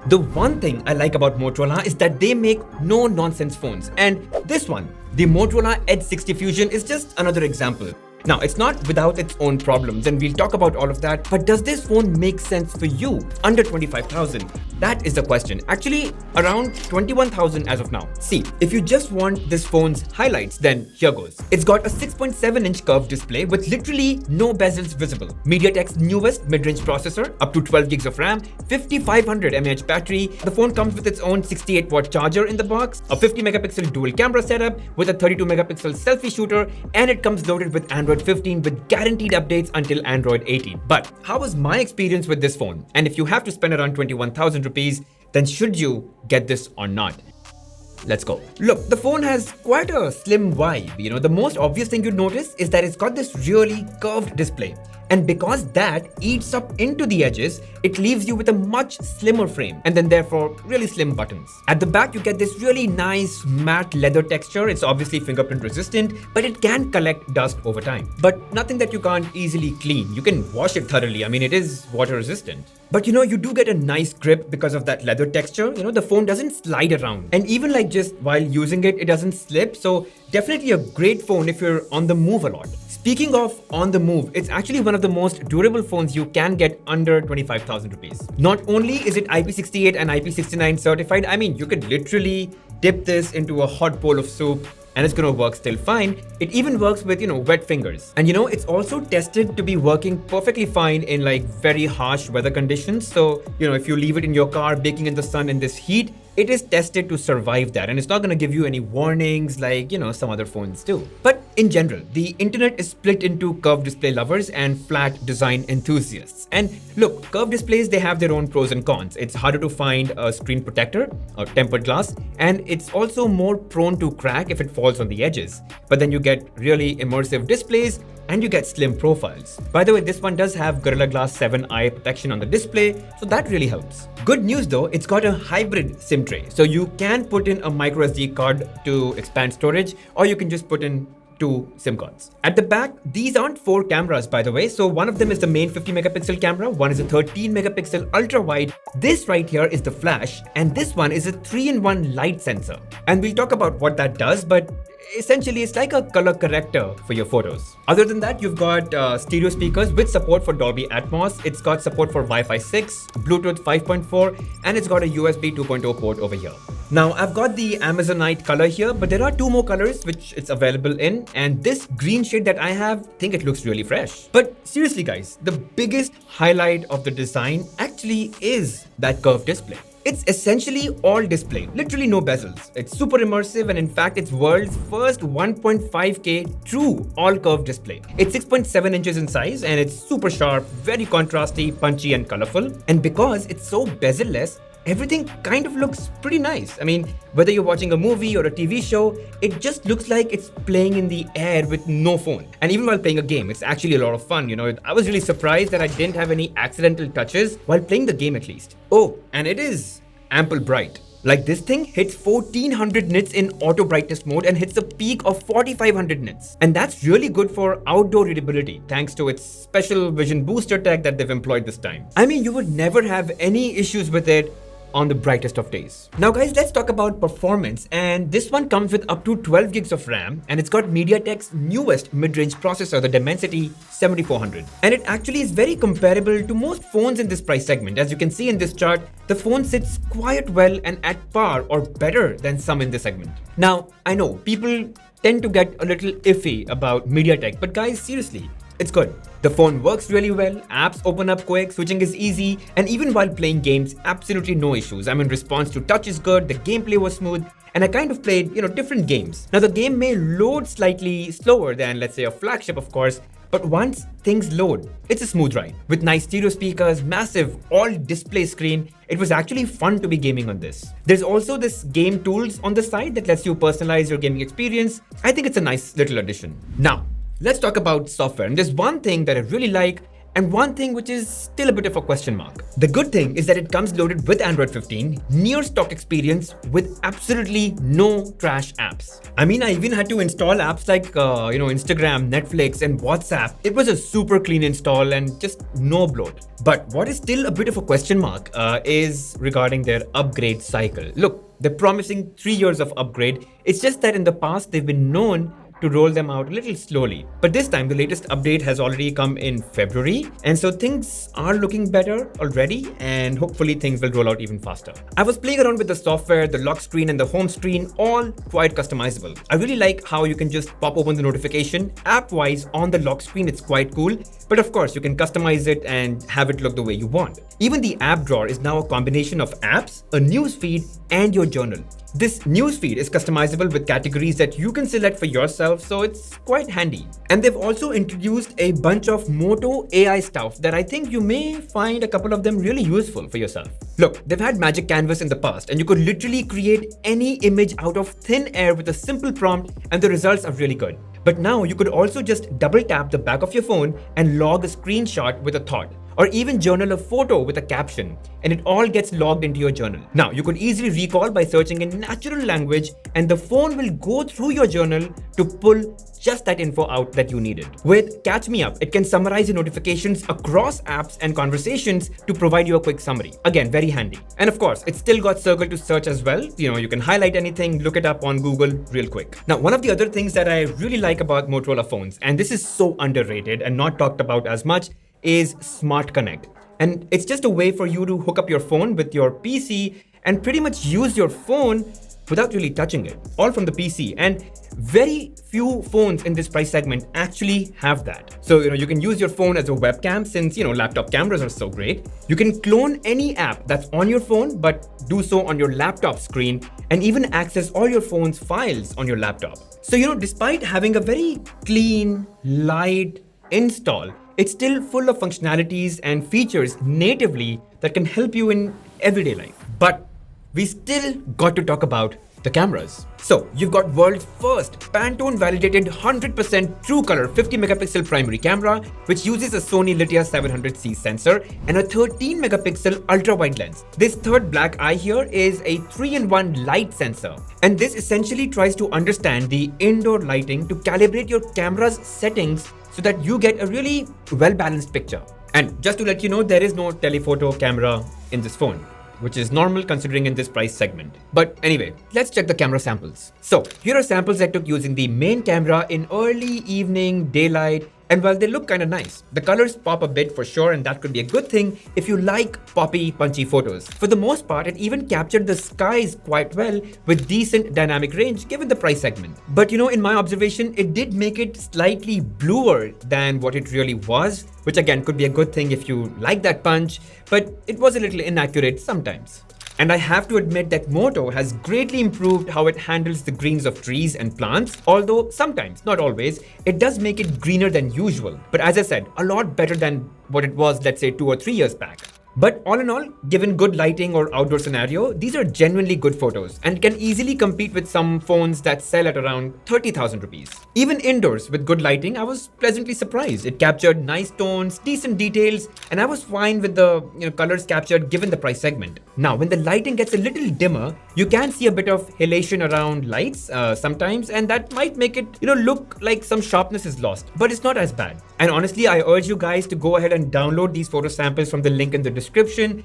The one thing I like about Motorola is that they make no-nonsense phones. And this one, the Motorola Edge60 Fusion, is just another example. Now, it's not without its own problems, and we'll talk about all of that, but does this phone make sense for you under 25,000? That is the question. Actually, around 21,000 as of now. See, if you just want this phone's highlights, then here goes. It's got a 6.7-inch curved display with literally no bezels visible. MediaTek's newest mid-range processor, up to 12 gigs of RAM, 5500 mAh battery. The phone comes with its own 68-watt charger in the box, a 50-megapixel dual camera setup with a 32-megapixel selfie shooter, and it comes loaded with Android 15 with guaranteed updates until Android 18. But how was my experience with this phone? And if you have to spend around 21,000 rupees, then should you get this or not? Let's go. Look, the phone has quite a slim vibe. You know, the most obvious thing you'd notice is that it's got this really curved display. And because that eats up into the edges, it leaves you with a much slimmer frame and then therefore really slim buttons. At the back, you get this really nice matte leather texture. It's obviously fingerprint resistant, but it can collect dust over time. But nothing that you can't easily clean. You can wash it thoroughly. I mean, it is water resistant. But you know, you do get a nice grip because of that leather texture. You know, the phone doesn't slide around. And even like just while using it, it doesn't slip. So definitely a great phone if you're on the move a lot. Speaking of on the move, it's actually one of the most durable phones you can get under 25,000 rupees. Not only is it IP68 and IP69 certified, I mean, you could literally dip this into a hot bowl of soup and it's gonna work still fine. It even works with, wet fingers. And it's also tested to be working perfectly fine in like very harsh weather conditions. So, if you leave it in your car baking in the sun in this heat, it is tested to survive that, and it's not going to give you any warnings like, some other phones do. But in general, the internet is split into curved display lovers and flat design enthusiasts. And look, curved displays, they have their own pros and cons. It's harder to find a screen protector or tempered glass, and it's also more prone to crack if it falls on the edges. But then you get really immersive displays and you get slim profiles. By the way, this one does have Gorilla Glass 7 eye protection on the display, so that really helps. Good news though, it's got a hybrid SIM tray. So you can put in a microSD card to expand storage, or you can just put in 2 SIM cards. At the back, these aren't 4 cameras, by the way. So one of them is the main 50-megapixel camera, one is a 13-megapixel ultra-wide, this right here is the flash, and this one is a 3-in-1 light sensor. And we'll talk about what that does, but essentially it's like a color corrector for your photos. Other than that, you've got stereo speakers with support for Dolby Atmos. It's got support for Wi-Fi 6, Bluetooth 5.4, and it's got a USB 2.0 port over here. Now, I've got the Amazonite color here, but there are 2 more colors which it's available in, and this green shade that I have, I think it looks really fresh. But seriously guys, the biggest highlight of the design actually is that curved display. It's essentially all display, literally no bezels. It's super immersive, and in fact, it's world's first 1.5K true all-curved display. It's 6.7 inches in size, and it's super sharp, very contrasty, punchy, and colorful. And because it's so bezel-less, everything kind of looks pretty nice. I mean, whether you're watching a movie or a TV show, it just looks like it's playing in the air with no phone. And even while playing a game, it's actually a lot of fun. I was really surprised that I didn't have any accidental touches while playing the game at least. Oh, and it is ample bright. Like this thing hits 1400 nits in auto brightness mode and hits a peak of 4500 nits. And that's really good for outdoor readability thanks to its special vision booster tech that they've employed this time. I mean, you would never have any issues with it on the brightest of days. Now guys, let's talk about performance, and this one comes with up to 12 gigs of RAM, and it's got MediaTek's newest mid-range processor, the Dimensity 7400. And it actually is very comparable to most phones in this price segment. As you can see in this chart, the phone sits quite well and at par or better than some in this segment. Now, I know people tend to get a little iffy about MediaTek, but guys, seriously, it's good. The phone works really well, apps open up quick, switching is easy, and even while playing games, absolutely no issues. I mean, response to touch is good, the gameplay was smooth, and I kind of played, different games. Now, the game may load slightly slower than, let's say, a flagship, of course, but once things load, it's a smooth ride. With nice stereo speakers, massive all-display screen, it was actually fun to be gaming on this. There's also this game tools on the side that lets you personalize your gaming experience. I think it's a nice little addition. Now, let's talk about software. And there's one thing that I really like, and one thing which is still a bit of a question mark. The good thing is that it comes loaded with Android 15, near stock experience with absolutely no trash apps. I mean, I even had to install apps like Instagram, Netflix, and WhatsApp. It was a super clean install and just no bloat. But what is still a bit of a question mark is regarding their upgrade cycle. Look, they're promising 3 years of upgrade. It's just that in the past, they've been known to roll them out a little slowly. But this time, the latest update has already come in February. And so things are looking better already, and hopefully things will roll out even faster. I was playing around with the software, the lock screen and the home screen, all quite customizable. I really like how you can just pop open the notification app-wise on the lock screen. It's quite cool. But of course, you can customize it and have it look the way you want. Even the app drawer is now a combination of apps, a news feed, and your journal. This newsfeed is customizable with categories that you can select for yourself, so it's quite handy. And they've also introduced a bunch of Moto AI stuff that I think you may find a couple of them really useful for yourself. Look, they've had Magic Canvas in the past, and you could literally create any image out of thin air with a simple prompt, and the results are really good. But now you could also just double tap the back of your phone and log a screenshot with a thought, or even journal a photo with a caption, and it all gets logged into your journal. Now, you could easily recall by searching in natural language, and the phone will go through your journal to pull just that info out that you needed. With Catch Me Up, it can summarize your notifications across apps and conversations to provide you a quick summary. Again, very handy. And of course, it's still got Circle to search as well. You can highlight anything, look it up on Google real quick. Now, one of the other things that I really like about Motorola phones, and this is so underrated and not talked about as much, is Smart Connect. And it's just a way for you to hook up your phone with your PC and pretty much use your phone without really touching it, all from the PC. And very few phones in this price segment actually have that. So, you can use your phone as a webcam since, laptop cameras are so great. You can clone any app that's on your phone, but do so on your laptop screen, and even access all your phone's files on your laptop. So, despite having a very clean, light install, it's still full of functionalities and features natively that can help you in everyday life. But we still got to talk about the cameras. So you've got world's first Pantone validated 100% true color 50 megapixel primary camera, which uses a Sony LYTIA 700C sensor and a 13 megapixel ultra wide lens. This third black eye here is a 3-in-1 light sensor. And this essentially tries to understand the indoor lighting to calibrate your camera's settings so that you get a really well-balanced picture. And just to let you know, there is no telephoto camera in this phone, which is normal considering in this price segment. But anyway, let's check the camera samples. So here are samples I took using the main camera in early evening, daylight, and while they look kind of nice, the colors pop a bit for sure, and that could be a good thing if you like poppy, punchy photos. For the most part, it even captured the skies quite well with decent dynamic range given the price segment. But in my observation, it did make it slightly bluer than what it really was, which again could be a good thing if you like that punch, but it was a little inaccurate sometimes. And I have to admit that Moto has greatly improved how it handles the greens of trees and plants, although sometimes, not always, it does make it greener than usual. But as I said, a lot better than what it was, let's say 2 or 3 years back. But all in all, given good lighting or outdoor scenario, these are genuinely good photos and can easily compete with some phones that sell at around 30,000 rupees. Even indoors with good lighting, I was pleasantly surprised. It captured nice tones, decent details, and I was fine with the colors captured given the price segment. Now, when the lighting gets a little dimmer, you can see a bit of halation around lights sometimes, and that might make it look like some sharpness is lost, but it's not as bad. And honestly, I urge you guys to go ahead and download these photo samples from the link in the description.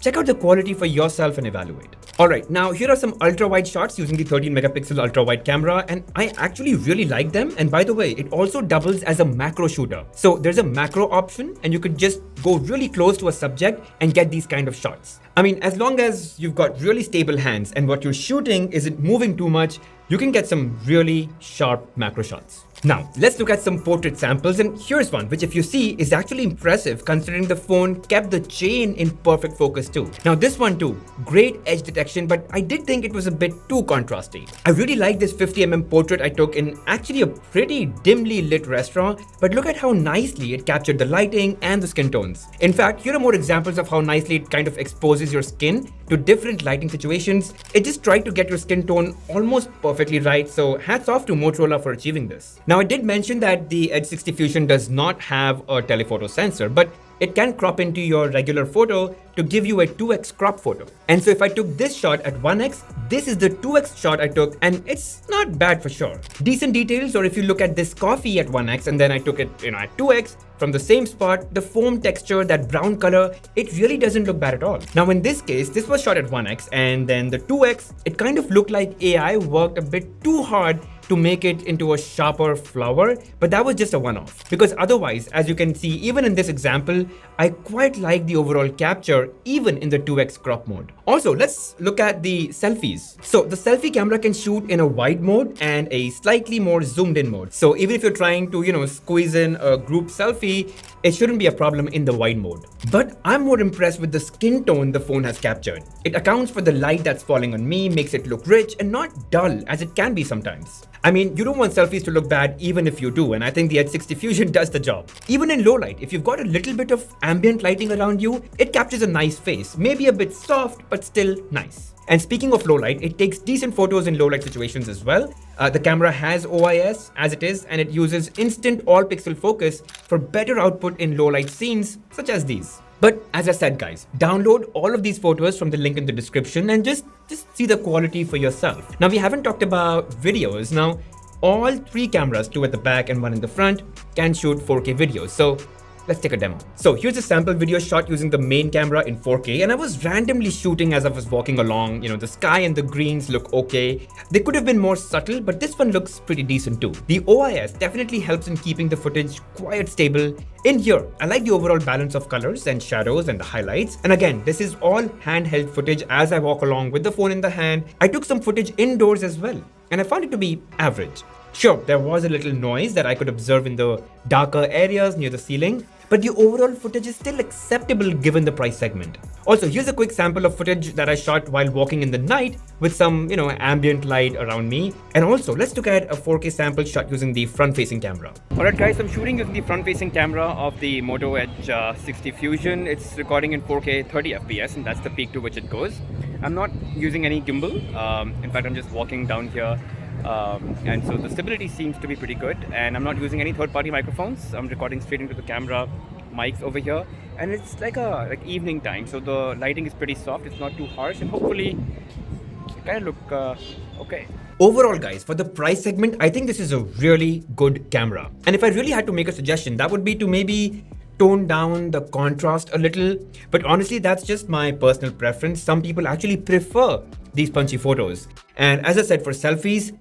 Check out the quality for yourself and evaluate. Alright, now here are some ultra wide shots using the 13 megapixel ultra wide camera, and I actually really like them. And by the way, it also doubles as a macro shooter. So there's a macro option and you could just go really close to a subject and get these kind of shots. I mean, as long as you've got really stable hands and what you're shooting isn't moving too much, you can get some really sharp macro shots. Now, let's look at some portrait samples, and here's one which if you see is actually impressive considering the phone kept the chain in perfect focus too. Now this one too, great edge detection, but I did think it was a bit too contrasty. I really like this 50mm portrait I took in actually a pretty dimly lit restaurant, but look at how nicely it captured the lighting and the skin tones. In fact, here are more examples of how nicely it kind of exposes your skin to different lighting situations. It just tried to get your skin tone almost perfect perfectly right, so hats off to Motorola for achieving this. Now, I did mention that the Edge60 Fusion does not have a telephoto sensor, but it can crop into your regular photo to give you a 2x crop photo. And so if I took this shot at 1x, this is the 2x shot I took, and it's not bad for sure. Decent details, or if you look at this coffee at 1x and then I took it, at 2x, from the same spot, the foam texture, that brown color, it really doesn't look bad at all. Now in this case, this was shot at 1x, and then the 2x, it kind of looked like AI worked a bit too hard to make it into a sharper flower, but that was just a one-off. Because otherwise, as you can see, even in this example, I quite like the overall capture, even in the 2x crop mode. Also, let's look at the selfies. So the selfie camera can shoot in a wide mode and a slightly more zoomed in mode. So even if you're trying to, squeeze in a group selfie, it shouldn't be a problem in the wide mode. But I'm more impressed with the skin tone the phone has captured. It accounts for the light that's falling on me, makes it look rich and not dull as it can be sometimes. I mean, you don't want selfies to look bad even if you do, and I think the Edge60 Fusion does the job. Even in low light, if you've got a little bit of ambient lighting around you, it captures a nice face, maybe a bit soft, but still nice. And speaking of low light, it takes decent photos in low light situations as well. The camera has OIS as it is, and it uses instant all pixel focus for better output in low light scenes such as these. But as I said, guys, download all of these photos from the link in the description and just see the quality for yourself. Now, we haven't talked about videos. Now, all three cameras, two at the back and one in the front, can shoot 4K videos. So let's take a demo. So here's a sample video shot using the main camera in 4K, and I was randomly shooting as I was walking along. The sky and the greens look okay. They could have been more subtle, but this one looks pretty decent too. The OIS definitely helps in keeping the footage quite stable. In here, I like the overall balance of colors and shadows and the highlights. And again, this is all handheld footage as I walk along with the phone in the hand. I took some footage indoors as well, and I found it to be average. Sure, there was a little noise that I could observe in the darker areas near the ceiling, but the overall footage is still acceptable given the price segment. Also, here's a quick sample of footage that I shot while walking in the night with some, ambient light around me. And also, let's look at a 4K sample shot using the front-facing camera. Alright guys, I'm shooting using the front-facing camera of the Moto Edge60 Fusion. It's recording in 4K 30 FPS, and that's the peak to which it goes. I'm not using any gimbal. In fact, I'm just walking down here. And so the stability seems to be pretty good, and I'm not using any third-party microphones. I'm recording straight into the camera mics over here, and it's like evening time, so the lighting is pretty soft. It's not too harsh, and hopefully it kind of look okay. Overall, guys, for the price segment, I think this is a really good camera. And if I really had to make a suggestion, that would be to maybe tone down the contrast a little. But honestly, that's just my personal preference. Some people actually prefer these punchy photos. And as I said, for selfies,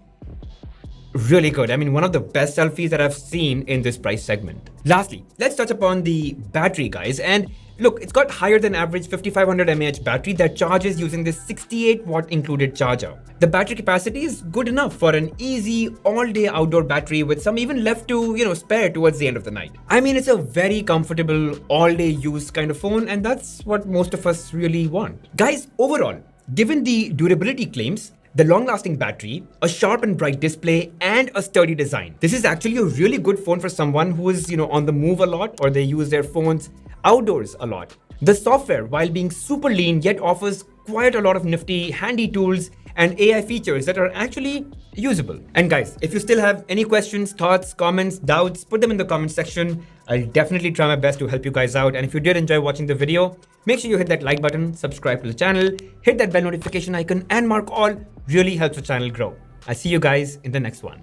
really good. I mean, one of the best selfies that I've seen in this price segment. Lastly, let's touch upon the battery, guys. And look, it's got higher than average 5500 mAh battery that charges using this 68 watt included charger. The battery capacity is good enough for an easy all-day outdoor battery with some even left to, spare towards the end of the night. I mean, it's a very comfortable all-day use kind of phone, and that's what most of us really want. Guys, overall, given the durability claims, the long-lasting battery, a sharp and bright display, and a sturdy design, this is actually a really good phone for someone who is, on the move a lot, or they use their phones outdoors a lot. The software, while being super lean, yet offers quite a lot of nifty, handy tools and AI features that are actually usable. And guys, if you still have any questions, thoughts, comments, doubts, put them in the comment section. I'll definitely try my best to help you guys out. And if you did enjoy watching the video, make sure you hit that like button, subscribe to the channel, hit that bell notification icon, and mark all. Really helps the channel grow. I'll see you guys in the next one.